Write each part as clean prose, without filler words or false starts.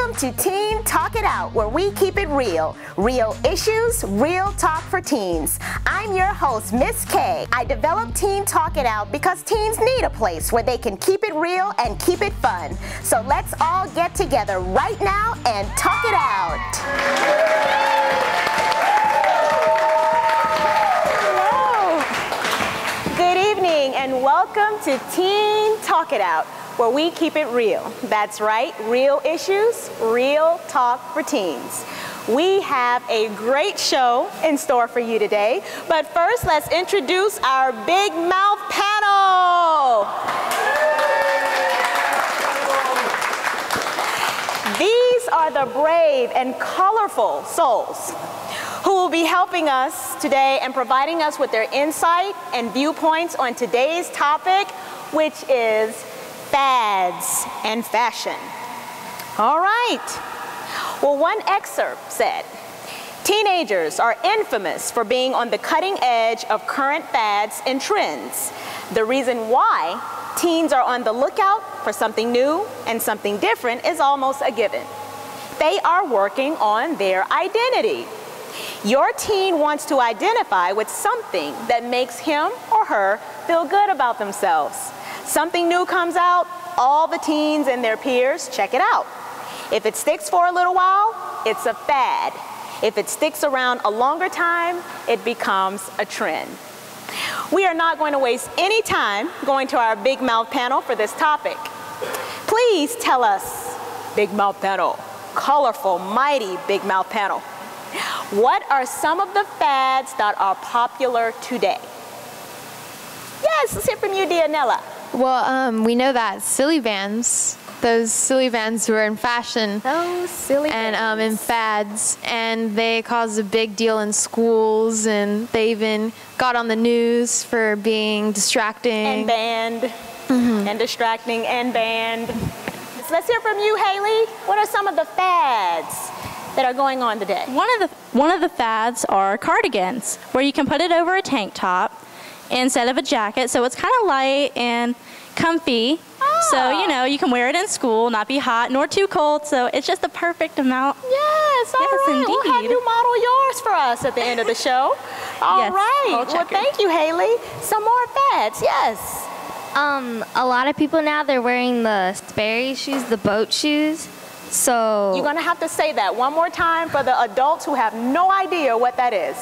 Welcome to Teen Talk It Out, where we keep it real. Real issues, real talk for teens. I'm your host, Miss K. I developed Teen Talk It Out because teens need a place where they can keep it real and keep it fun. So let's all get together right now and talk it out. Hello. Good evening and welcome to Teen Talk It Out, where we keep it real. That's right, real issues, real talk for teens. We have a great show in store for you today, but first let's introduce our Big Mouth panel. These are the brave and colorful souls who will be helping us today and providing us with their insight and viewpoints on today's topic, which is fads and fashion. All right. Well, one excerpt said, teenagers are infamous for being on the cutting edge of current fads and trends. The reason why teens are on the lookout for something new and something different is almost a given. They are working on their identity. Your teen wants to identify with something that makes him or her feel good about themselves. Something new comes out, all the teens and their peers check it out. If it sticks for a little while, it's a fad. If it sticks around a longer time, it becomes a trend. We are not going to waste any time going to our Big Mouth panel for this topic. Please tell us, Big Mouth panel, colorful, mighty Big Mouth panel, what are some of the fads that are popular today? Yes, let's hear from you, Dianella. Well, we know that silly bands, those silly bands were in fashion. Those silly bands. And in fads, and they caused a big deal in schools, and they even got on the news for being distracting. And banned, and distracting, and banned. So let's hear from you, Haley. What are some of the fads that are going on today? One of the fads are cardigans, where you can put it over a tank top instead of a jacket, so it's kind of light and comfy. So, you know, you can wear it in school, not be hot nor too cold, so it's just the perfect amount. Yes, all right. Indeed. We'll have you model yours for us at the end of the show. All right. Well, thank you, Haley. Some more fads, yes. A lot of people now, they're wearing the Sperry shoes, the boat shoes. So You're going to have to say that one more time for the adults who have no idea what that is.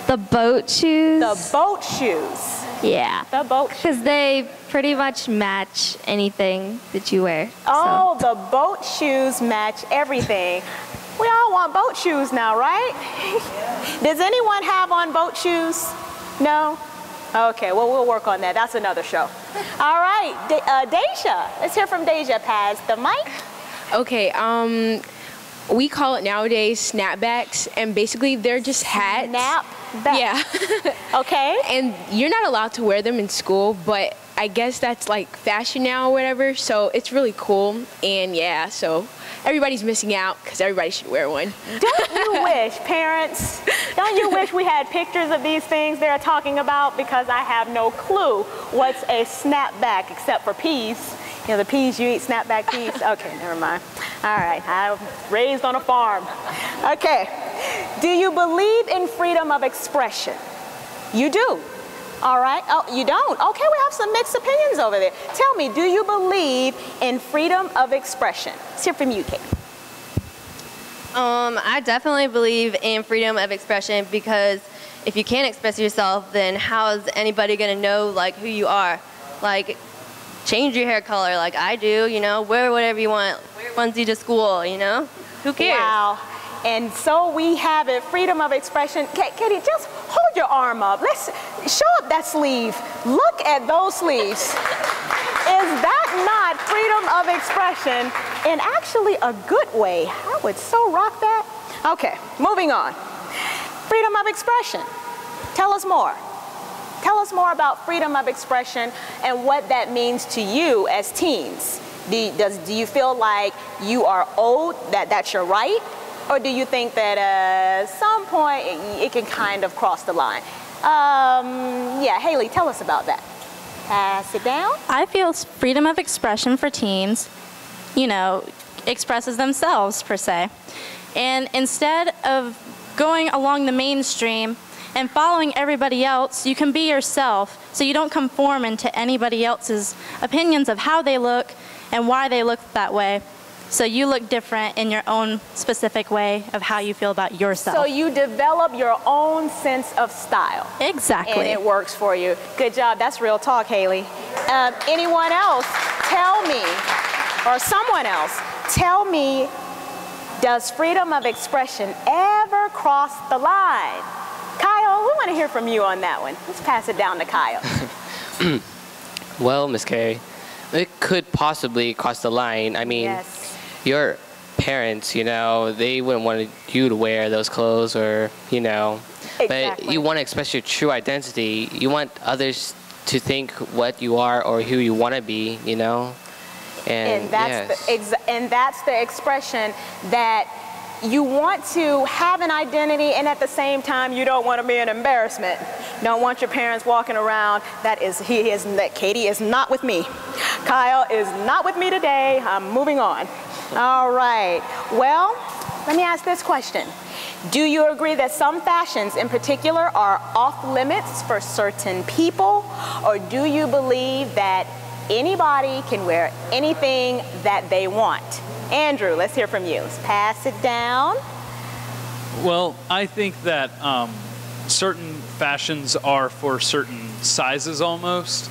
the boat shoes. The boat shoes. Yeah. The boat shoes. Because they pretty much match anything that you wear. Oh, the boat shoes match everything. We all want boat shoes now, right? Does anyone have on boat shoes? No? Okay, well, we'll work on that. That's another show. All right, Deja. Let's hear from Deja. Pass the mic. Okay, we call it nowadays snapbacks, and basically they're just hats. Snapback. Yeah. Okay. And you're not allowed to wear them in school, but I guess that's like fashion now or whatever, so it's really cool. And yeah, so everybody's missing out because everybody should wear one. Don't you wish, parents, don't you wish we had pictures of these things they're talking about? Because I have no clue what's a snapback except for peas. You know, the peas you eat, snapback peas. Okay, never mind. All right, I was raised on a farm. Okay, do you believe in freedom of expression? You do. All right. Oh, you don't? Okay, we have some mixed opinions over there. Tell me, do you believe in freedom of expression? Let's hear from you, Kate. I definitely believe in freedom of expression, because if you can't express yourself, then how is anybody going to know, like, who you are? Like, change your hair color like I do, you know, wear whatever you want, wear onesie to school, you know? Who cares? Wow. And so we have it, freedom of expression. Katie, just hold your arm up. Let's show up that sleeve. Look at those sleeves. Is that not freedom of expression in actually a good way? I would so rock that. Okay, moving on. Freedom of expression. Tell us more. Tell us more about freedom of expression and what that means to you as teens. Do you feel like you are owed that's your right? Or do you think that at some point it can kind of cross the line? Yeah, Haley, tell us about that. Pass it down. I feel freedom of expression for teens, you know, expresses themselves, per se. And instead of going along the mainstream and following everybody else, you can be yourself, so you don't conform into anybody else's opinions of how they look and why they look that way. So you look different in your own specific way of how you feel about yourself. So you develop your own sense of style. Exactly. And it works for you. Good job. That's real talk, Haley. Anyone else, tell me, or someone else, tell me, does freedom of expression ever cross the line? Kyle, we want to hear from you on that one. Let's pass it down to Kyle. Well, Miss Kay, it could possibly cross the line. I mean, Yes. your parents, you know, they wouldn't want you to wear those clothes, or, you know, but Exactly. you want to express your true identity. You want others to think what you are or who you want to be, you know? And that's, yes. and that's the expression that you want to have an identity, and at the same time you don't want to be an embarrassment. Don't want your parents walking around, that Katie is not with me. Kyle is not with me today. I'm moving on. All right. Well, let me ask this question. Do you agree that some fashions in particular are off limits for certain people, or do you believe that anybody can wear anything that they want? Andrew, let's hear from you. Let's pass it down. Well, I think that certain fashions are for certain sizes almost.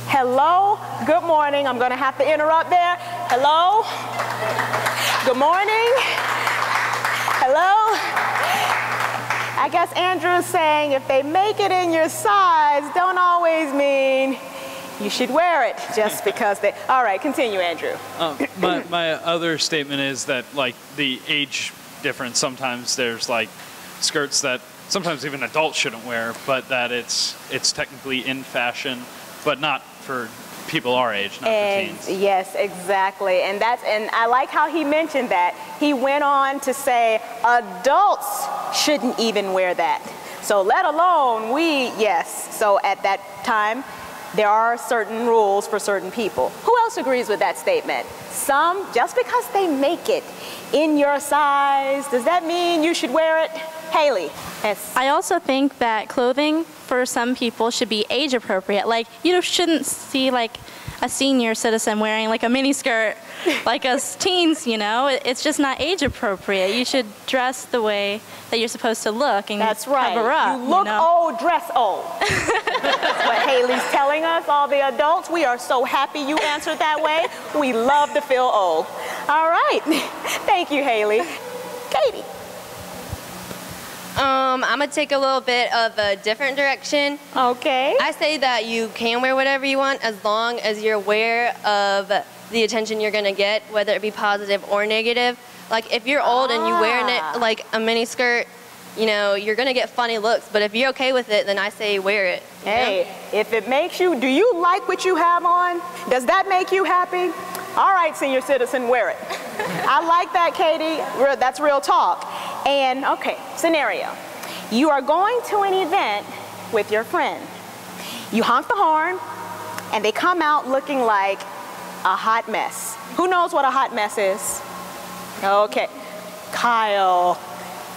Hello, good morning. I'm gonna have to interrupt there. Hello, good morning. Hello. I guess Andrew's saying if they make it in your size, don't always mean you should wear it just because they, all right, continue, Andrew. My other statement is that, like, the age difference, sometimes there's like skirts that sometimes even adults shouldn't wear, but that it's technically in fashion, but not for people our age, not for teens. Yes, exactly. And I like how he mentioned that. He went on to say adults shouldn't even wear that. So let alone yes. So at that time, there are certain rules for certain people. Who else agrees with that statement? Some, just because they make it in your size, does that mean you should wear it? Haley. Yes. I also think that clothing for some people should be age appropriate. Like, you shouldn't see like a senior citizen wearing like a mini skirt like us teens, you know. It's just not age appropriate. You should dress the way that you're supposed to look and That's right. cover up. You look know? old, dress old. That's what Haley's telling us, all the adults. We are so happy you answered that way. We love to feel old. All right. Thank you, Haley. Katie. I'm gonna take a little bit of a different direction. Okay. I say that you can wear whatever you want as long as you're aware of the attention you're gonna get, whether it be positive or negative. Like, if you're old and you're wearing it like a mini skirt, you know, you're gonna get funny looks, but if you're okay with it, then I say wear it. Hey, if it makes you, do you like what you have on? Does that make you happy? All right, senior citizen, wear it. I like that, Katie. That's real talk. And okay, scenario. You are going to an event with your friend. You honk the horn, and they come out looking like a hot mess. Who knows what a hot mess is? Okay, Kyle.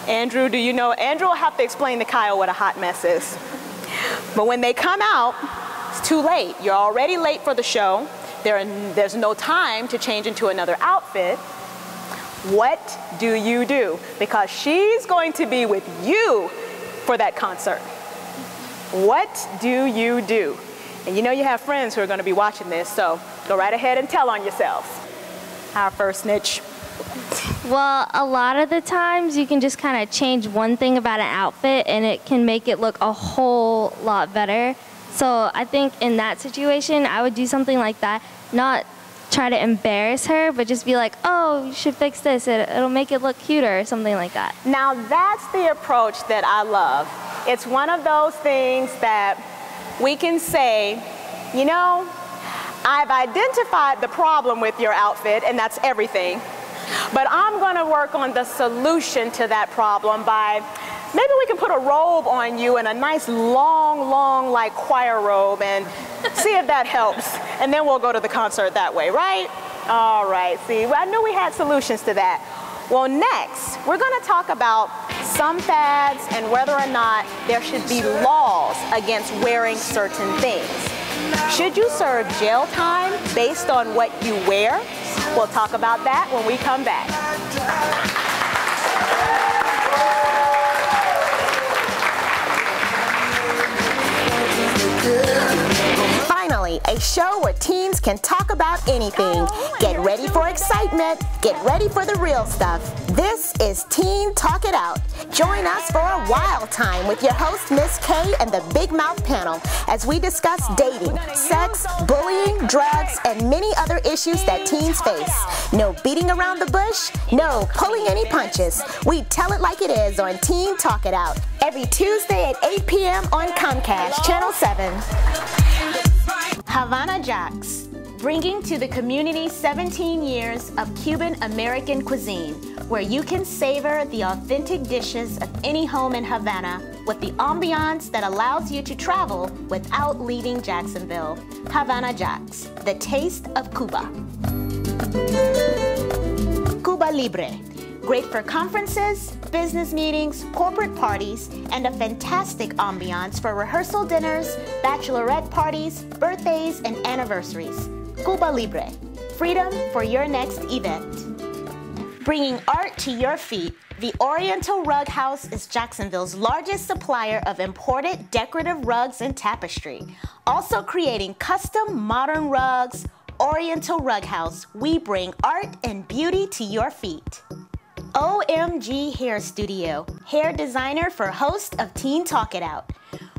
Andrew, do you know? Andrew will have to explain to Kyle what a hot mess is. But when they come out, it's too late. You're already late for the show. There's no time to change into another outfit. What do you do? Because she's going to be with you for that concert. What do you do? And you know you have friends who are going to be watching this, so go right ahead and tell on yourselves. Our first snitch. Well, a lot of the times you can just kind of change one thing about an outfit and it can make it look a whole lot better. So I think in that situation, I would do something like that. Not try to embarrass her, but just be like, oh, you should fix this. It'll make it look cuter or something like that. Now that's the approach that I love. It's one of those things that we can say, you know, I've identified the problem with your outfit, and that's everything. But I'm going to work on the solution to that problem by, maybe we can put a robe on you and a nice long like choir robe and See if that helps. And then we'll go to the concert that way, right? All right, see, I knew we had solutions to that. Well, next, we're gonna talk about some fads and whether or not there should be laws against wearing certain things. Should you serve jail time based on what you wear? We'll talk about that when we come back. Finally, a show where teens can talk about anything. Get ready for excitement. Get ready for the real stuff. This is Teen Talk It Out. Join us for a wild time with your host, Miss K, and the Big Mouth panel as we discuss dating, sex, bullying, drugs, and many other issues that teens face. No beating around the bush, no pulling any punches. We tell it like it is on Teen Talk It Out. Every Tuesday at 8 p.m. on Comcast, Channel 7. Havana Jacks, bringing to the community 17 years of Cuban American cuisine, where you can savor the authentic dishes of any home in Havana with the ambiance that allows you to travel without leaving Jacksonville. Havana Jacks, the taste of Cuba. Cuba Libre. Great for conferences, business meetings, corporate parties, and a fantastic ambiance for rehearsal dinners, bachelorette parties, birthdays, and anniversaries. Cuba Libre, freedom for your next event. Bringing art to your feet, the Oriental Rug House is Jacksonville's largest supplier of imported decorative rugs and tapestry. Also creating custom modern rugs, Oriental Rug House, we bring art and beauty to your feet. OMG Hair Studio, hair designer for host of Teen Talk It Out,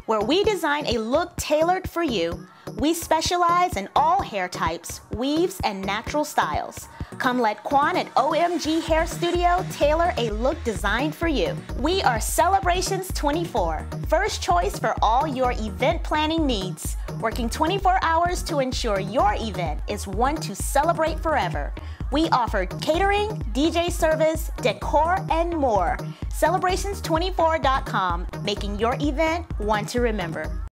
where we design a look tailored for you. We specialize in all hair types, weaves, and natural styles. Come let Quan at OMG Hair Studio tailor a look designed for you. We are Celebrations 24, first choice for all your event planning needs, working 24 hours to ensure your event is one to celebrate forever. We offer catering, DJ service, decor, and more. Celebrations24.com, making your event one to remember.